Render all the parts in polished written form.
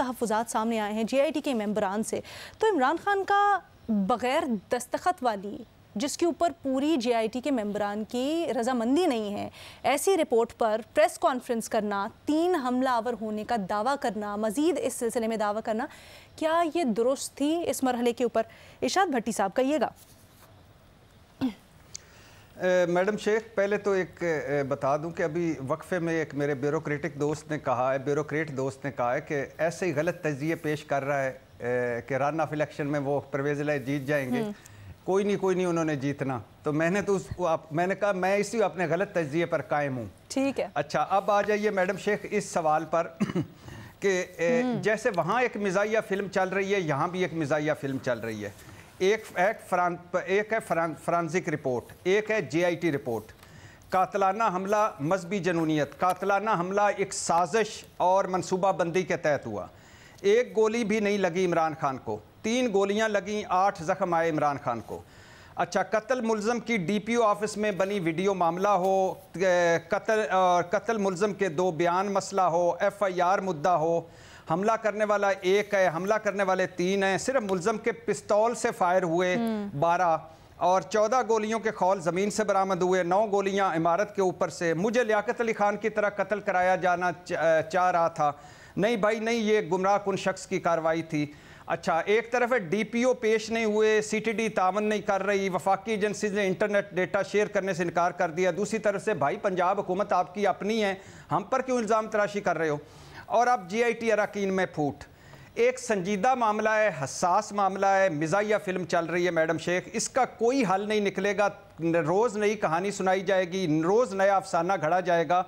تحفظات سامنے آئے ہیں JIT کے ممبران سے، تو عمران خان کا بغیر دستخط والی جس کے اوپر پوری JIT کے ممبران کی رضامندی نہیں ہے، ایسی رپورٹ پر پریس کانفرنس کرنا، 3 حملہ آور ہونے کا دعویٰ کرنا، مزید اس سلسلے میں دعویٰ کرنا، کیا یہ درست تھی اس مرحلے کے اوپر؟ ارشاد بھٹی صاحب کہیے گا۔ میڈم شیخ، پہلے تو ایک بتا دوں کہ ابھی وقفے میں ایک میرے بیوروکریٹ دوست نے کہا ہے کہ ایسے ہی غلط تجزیے پیش کر رہا ہے کہ رن آف الیکشن میں وہ پرویز الہی جیت جائیں گے۔ کوئی نہیں انہوں نے جیتنا، تو میں نے کہا میں اسی اپنے غلط تجزیے پر قائم ہوں۔ ٹھیک ہے، اچھا اب آ جائیے میڈم شیخ اس سوال پر کہ جیسے وہاں ایک مزاحیہ فلم چل رہی ہے، یہاں بھی ایک مزاحیہ فلم چل رہی ہے۔ ایک ہے فرانزک رپورٹ، ایک ہے JIT رپورٹ۔ قاتلانہ حملہ مذہبی جنونیت، قاتلانہ حملہ ایک سازش اور منصوبہ بندی کے تحت ہوا۔ ایک گولی بھی نہیں لگی عمران خان کو، 3 گولیاں لگیں، 8 زخم آئے عمران خان کو۔ اچھا، قتل ملزم کی DPO آفس میں بنی ویڈیو معاملہ ہو، قتل ملزم کے 2 بیان مسئلہ ہو، FIR مدعا ہو، حملہ کرنے والا 1 ہے، حملہ کرنے والے 3 ہیں، صرف ملزم کے پستول سے فائر ہوئے 12 اور 14 گولیوں کے خول زمین سے برآمد ہوئے، 9 گولیاں عمارت کے اوپر سے۔ مجھے لیاقت علی خان کی طرح قتل کرایا جانا چاہ رہا تھا، نہیں بھائی نہیں، یہ گمراہ کن شخص کی کارروائی تھی۔ اچھا، ایک طرف ہے DPO پیش نہیں ہوئے، CTD تعاون نہیں کر رہی، وفاقی ایجنسیز نے انٹرنیٹ ڈیٹا شیئر کرنے سے انکار کر دیا، دوسری طرف سے بھائی پنجاب حکومت آپ کی اپنی ہے، ہم پر کیوں الزام تراشی کر رہے ہو؟ اور اب JIT اراکین میں پھوٹ۔ ایک سنجیدہ معاملہ ہے، حساس معاملہ ہے، مزاحیہ فلم چل رہی ہے میڈم شیخ، اس کا کوئی حل نہیں نکلے گا، روز نئی کہانی سنائی جائے گی، روز نیا افسانہ گھڑا جائے گا۔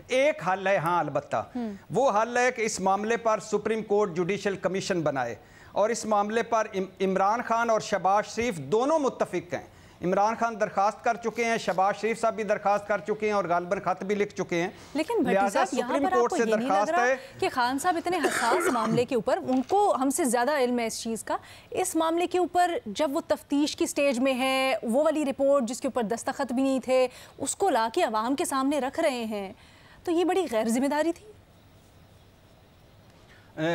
ایک حل ہے ہاں البتہ، وہ حل ہے کہ اس معاملے پر سپریم کورٹ جوڈیشل کمیشن بنائے، اور اس معاملے پر عمران خان اور شہباز شریف دونوں متفق ہیں۔ عمران خان درخواست کر چکے ہیں، شہباز شریف صاحب بھی درخواست کر چکے ہیں اور غالباً خط بھی لکھ چکے ہیں۔ لیکن بھٹی صاحب یہاں پر آپ کو یہ نہیں لگ رہا کہ خان صاحب اتنے حساس معاملے کے اوپر، ان کو ہم سے زیادہ علم ہے اس چیز کا، اس معاملے کے اوپر جب وہ تفتیش کی سٹیج میں ہے، وہ والی رپورٹ جس کے اوپر دستخط بھی نہیں تھے اس کو لا کے عوام کے سامنے رکھ رہے ہیں، تو یہ بڑی غیر ذمہ داری تھی؟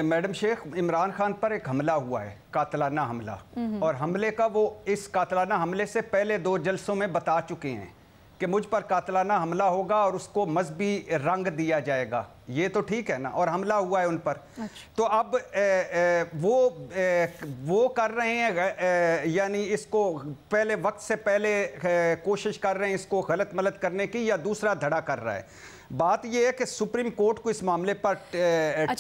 میڈم شیخ، عمران خان پر ایک حملہ ہوا ہے، قاتلانہ حملہ، اور حملے کا وہ اس قاتلانہ حملے سے پہلے 2 جلسوں میں بتا چکے ہیں کہ مجھ پر قاتلانہ حملہ ہوگا اور اس کو مذہبی رنگ دیا جائے گا، یہ تو ٹھیک ہے نا، اور حملہ ہوا ہے ان پر۔ تو اب وہ کر رہے ہیں، یعنی اس کو پہلے وقت سے پہلے کوشش کر رہے ہیں اس کو غلط ملت کرنے کی، یا دوسرا دھڑا کر رہا ہے۔ بات یہ ہے کہ سپریم کورٹ کو اس معاملے پر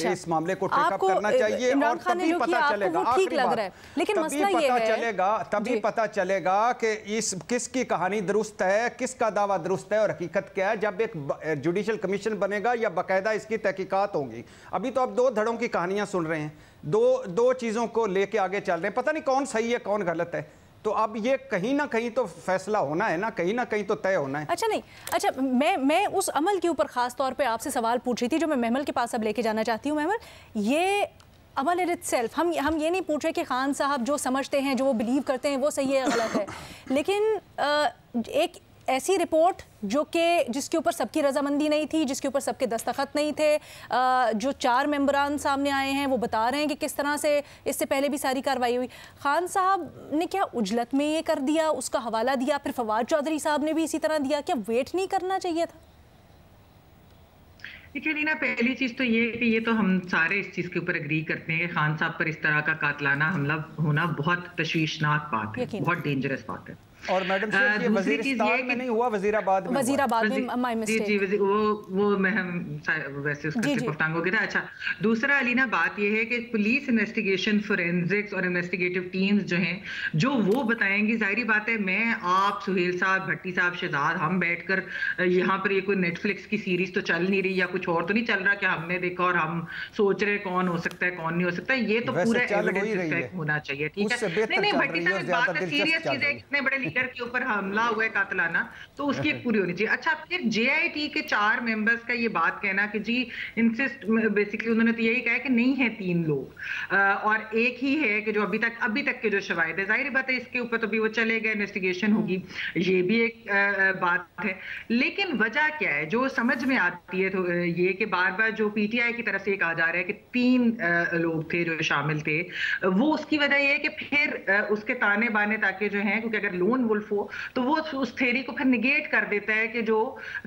اس معاملے کو ٹیک اپ کرنا چاہیے، اور تبھی پتہ چلے گا، آخری بات، تبھی پتہ چلے گا کہ کس کی کہانی درست ہے، کس کا دعویٰ درست ہے اور حقیقت کیا ہے، جب ایک جوڈیشل کمیشن بنے گا یا باقاعدہ اس کی تحقیقات ہوں گی۔ ابھی تو آپ 2 دھڑوں کی کہانیاں سن رہے ہیں، دو چیزوں کو لے کے آگے چل رہے ہیں، پتہ نہیں کون صحیح ہے کون غلط ہے، تو اب یہ کہیں نہ کہیں تو فیصلہ ہونا ہے نا، کہیں نہ کہیں تو طے ہونا ہے۔ اچھا میں اس عمل کے اوپر خاص طور پہ آپ سے سوال پوچھ رہی تھی جو میں محمل کے پاس اب لے کے جانا چاہتی ہوں۔ محمل، یہ عمل ان اٹ سیلف، ہم یہ نہیں پوچھ رہے کہ خان صاحب جو سمجھتے ہیں، جو وہ بلیو کرتے ہیں وہ صحیح ہے غلط ہے، لیکن ایک ایسی رپورٹ جس کے اوپر سب کی رضامندی نہیں تھی، جس کے اوپر سب کے دستخط نہیں تھے، جو 4 ممبران سامنے آئے ہیں وہ بتا رہے ہیں کہ کس طرح سے اس سے پہلے بھی ساری کارروائی ہوئی، خان صاحب نے کیا عجلت میں یہ کر دیا، اس کا حوالہ دیا، پھر فواد چودھری صاحب نے بھی اسی طرح دیا، کیا ویٹ نہیں کرنا چاہیے تھا؟ دیکھیے لینا، پہلی چیز تو یہ کہ یہ تو ہم سارے اس چیز کے اوپر اگری کرتے ہیں کہ خان صاحب پر اس طرح کا قاتلانہ حملہ ہونا بہت تشویشناک بات ہے، بہت ڈینجرس بات ہے۔ اور میڈم شیخ یہ وزیرستان میں نہیں ہوا، وزیر آباد میں جی وہ میں ویسے اس کا گفتگو ہو گیا تھا۔ اچھا، دوسرا علینا بات یہ ہے کہ پولیس انویسٹیگیشن، فورینزکس اور انویسٹیگیٹو ٹیمز جو ہیں جو وہ بتائیں گی، ظاہری بات ہے میں آپ سہیل صاحب، بھٹی صاحب، شہزاد، ہم بیٹھ کر یہاں پر یہ کوئی نیٹ فلکس کی سیریز تو چل نہیں رہی یا کچھ اور تو نہیں چل رہا کہ ہم نے دیکھا اور ہم سوچ رہے کون ہو سکتا ہے کون نہیں ہو سکتا، یہ تو پورا ایویڈنس ہونا چاہیے، ٹھیک ہے؟ نہیں بھٹی صاحب، بات سیریس چیز ہے، اتنے بڑے लीडर के ऊपर हमला हुआ है कातलाना, तो उसकी एक पूरी होनी चाहिए। अच्छा, फिर JIT के 4 मेंबर्स का ये बात कहना कि जी इंसिस्ट, बेसिकली उन्होंने तो यही कहा कि नहीं है 3 लोग और एक ही है कि जो अभी तक के जो शवाहिद है, जाहिर बात है इसके ऊपर तो भी वो चले गए, इन्वेस्टिगेशन होगी, ये भी एक बात है। लेकिन वजह क्या है जो समझ में आती है, तो ये कि बार बार जो PTI की तरफ से ये कहा जा रहा है कि 3 लोग थे जो शामिल थे, वो उसकी वजह ये है कि फिर उसके ताने बाने ताकि जो हैं, क्योंकि अगर लोन वुल्फ हो तो वो उस थ्योरी को फिर निगेट कर देता है कि जो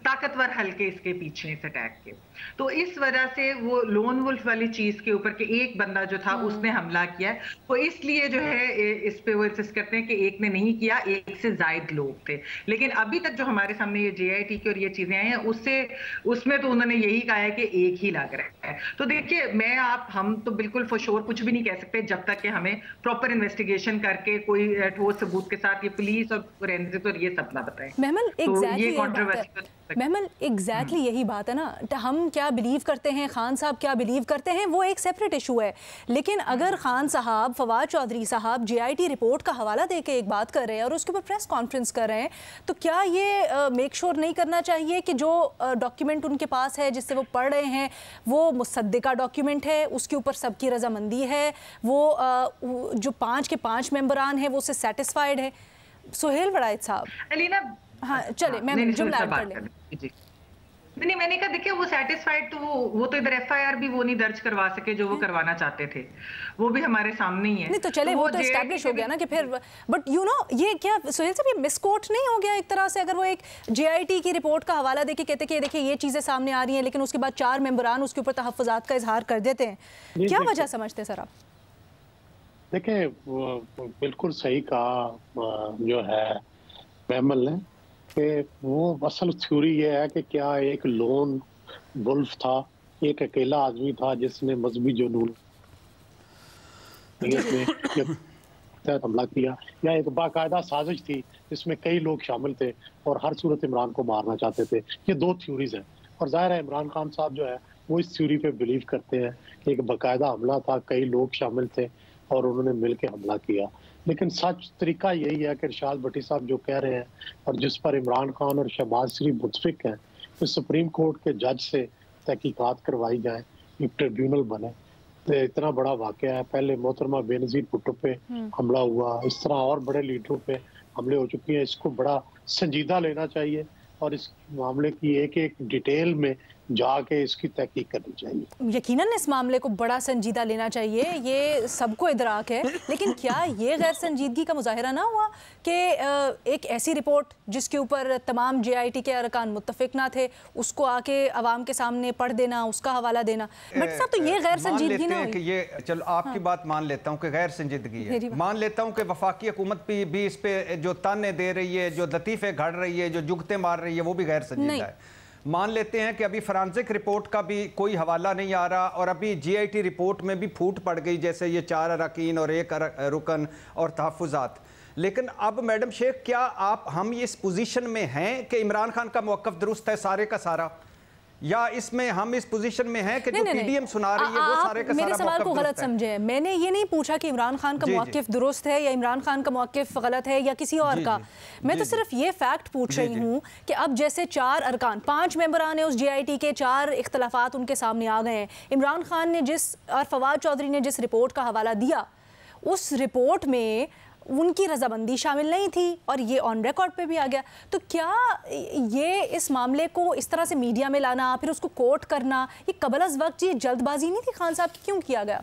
ताकतवर हल्के इसके पीछे इस अटैक के, तो इस वजह से वो लोन वुल्फ वाली चीज के ऊपर कि एक बंदा जो था उसने हमला किया है, तो इसलिए जो है इस पे वो इंसिस्ट करते हैं कि एक ने नहीं किया, एक से ज्यादा लोग थे। लेकिन अभी तक जो हमारे सामने ये JIT की और ये चीजें आई हैं, उसमें तो उन्होंने यही कहा है कि एक ही लग रहा है। तो देखिए, हम तो बिल्कुल फॉर श्योर कुछ भी नहीं कह सकते जब तक कि हमें प्रॉपर इन्वेस्टिगेशन करके कोई ठोस सबूत के साथ ये पुलिस और फोरेंसिक और ये सब ना बताएं। महमल, तो ये कंट्रोवर्सी महमल एग्जैक्टली यही बात है ना, हम क्या बिलीव करते हैं, खान साहब क्या बिलीव करते हैं, वो एक सेपरेट इशू है। लेकिन अगर खान साहब, फवाद चौधरी साहब JIT रिपोर्ट का हवाला दे के एक बात कर रहे हैं और उसके ऊपर प्रेस कॉन्फ्रेंस कर रहे हैं, तो क्या ये मेक श्योर नहीं करना चाहिए कि जो डॉक्यूमेंट उनके पास है जिससे वो पढ़ रहे हैं वो मुसद्दिका डॉक्यूमेंट है, उसके ऊपर सबकी रजामंदी है, वो जो 5 के 5 मेंबरान हैं वो उससे सेटिस्फाइड है। सुहेल वड़ाइद साहब, अलीना, हाँ चले, मैं जुमला ऐड कर लें। नहीं, मैंने कहा देखिए वो सेटिस्फाइड तो वो तो इधर FIR भी वो नहीं दर्ज करवा सके जो वो करवाना चाहते थे, वो भी हमारे सामने ही है। नहीं तो चले, वो तो एस्टैब्लिश हो गया ना कि फिर, बट ये क्या सुहेल साहब, ये मिसकोट नहीं हो गया एक तरह से? अगर वो एक JIT की रिपोर्ट का हवाला देके कहते कि देखिए ये चीजें सामने आ रही हैं, लेकिन उसके बाद 4 मेंबरान उसके ऊपर तहफ़्फ़ुज़ात का इजहार कर देते हैं, क्या वजह समझते सर आप? देखिए, बिल्कुल सही कहा जो है महमल ने कि वो असल थ्योरी ये है कि क्या एक लोन वुल्फ था, एक अकेला आदमी था जिसने मजहबी जुनून हमला किया, या एक बाकायदा साजिश थी जिसमें कई लोग शामिल थे और हर सूरत इमरान को मारना चाहते थे। ये 2 थ्योरीज हैं और जाहिर है इमरान खान साहब जो है वो इस थ्योरी पे बिलीव करते हैं कि एक बाकायदा हमला था, कई लोग शामिल थे और उन्होंने मिलकर हमला किया। लेकिन सच तरीका यही है कि इरशाद भट्टी साहब जो कह रहे हैं और जिस पर इमरान खान और शहबाज शरीफ मुतफिक हैं, तो सुप्रीम कोर्ट के जज से तहकीकात करवाई जाए, एक ट्रिब्यूनल बने। तो इतना बड़ा वाक़या है, पहले मोहतरमा बेनज़ीर भुट्टो पे हमला हुआ, इस तरह और बड़े लीडरों पे हमले हो चुके हैं। इसको बड़ा संजीदा लेना चाहिए और इस मामले की एक डिटेल में जाके इसकी तहकीक करनी चाहिए। यकीनन इस मामले को बड़ा संजीदा लेना चाहिए, ये सबको इदराक है। लेकिन क्या ये गैर संजीदगी का मुजाहिरा ना हुआ कि एक ऐसी रिपोर्ट जिसके ऊपर तमाम JIT के अरकान मुत्तफिक ना थे, उसको आके अवाम के सामने पढ़ देना, उसका हवाला देना, बट साहब तो ये गैर संजीदगी ना हुई? ये चलो आपकी बात मान लेता हूँ कि गैर संजीदगी है, मान लेता हूँ कि वफाकी हुकूमत भी इस पे जो ताने दे रही है, जो लतीफ़े घड़ रही है, जो जुगते मार रही है, वो भी गैर संजीदा है। मान लेते हैं कि अभी फॉरेंसिक रिपोर्ट का भी कोई हवाला नहीं आ रहा और अभी JIT रिपोर्ट में भी फूट पड़ गई, जैसे ये 4 अरकान और 1 रुकन और तहफ़्फ़ुज़ात। लेकिन अब मैडम शेख, क्या हम इस पोजीशन में हैं कि इमरान खान का मौक़िफ़ दुरुस्त है सारे का सारा, या इसमें हम इस पोजीशन में हैं कि जो PDM सुना रही है वो सारे का सारा? मेरे सवाल को गलत समझे, मैंने ये नहीं पूछा कि इमरान खान का मौक़िफ़ दुरुस्त है या इमरान खान का मौक़िफ़ गलत है या किसी और का। मैं तो सिर्फ ये फैक्ट पूछ रही हूँ कि अब जैसे 4 अरकान, 5 मेंबरान हैं उस JIT के, 4 इख्तलाफात उनके सामने आ गए हैं। इमरान खान ने और फवाद चौधरी ने जिस रिपोर्ट का हवाला दिया, उस रिपोर्ट में उनकी रजामंदी शामिल नहीं थी और ये ऑन रिकॉर्ड पे भी आ गया। तो क्या ये इस मामले को इस तरह से मीडिया में लाना, फिर उसको कोर्ट करना, ये कबल अज़ वक्त ये जल्दबाजी नहीं थी खान साहब की? क्यों किया गया?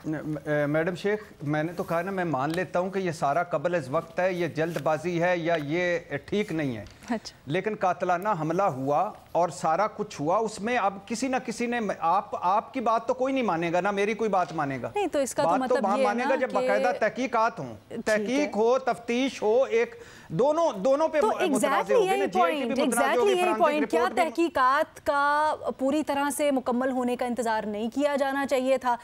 मैडम शेख, मैंने तो कहा ना, मैं मान लेता हूँ कि ये सारा कबल अज़ वक्त है, ये जल्दबाजी है या ये ठीक नहीं है। अच्छा। लेकिन कातलाना हमला हुआ और सारा कुछ हुआ, उसमें अब किसी ना किसी ने, आपकी बात तो कोई नहीं मानेगा ना, मेरी कोई बात मानेगा नहीं, तो इसका बात तो मतलब ये मानेगा जब बाकायदा तहकीकात हो, तहकीक हो, तफ्तीश हो, एक दोनों पे तो एग्जैक्टली यही पॉइंट, क्या तहकीकात का पूरी तरह से मुकम्मल होने का इंतजार नहीं किया जाना चाहिए था?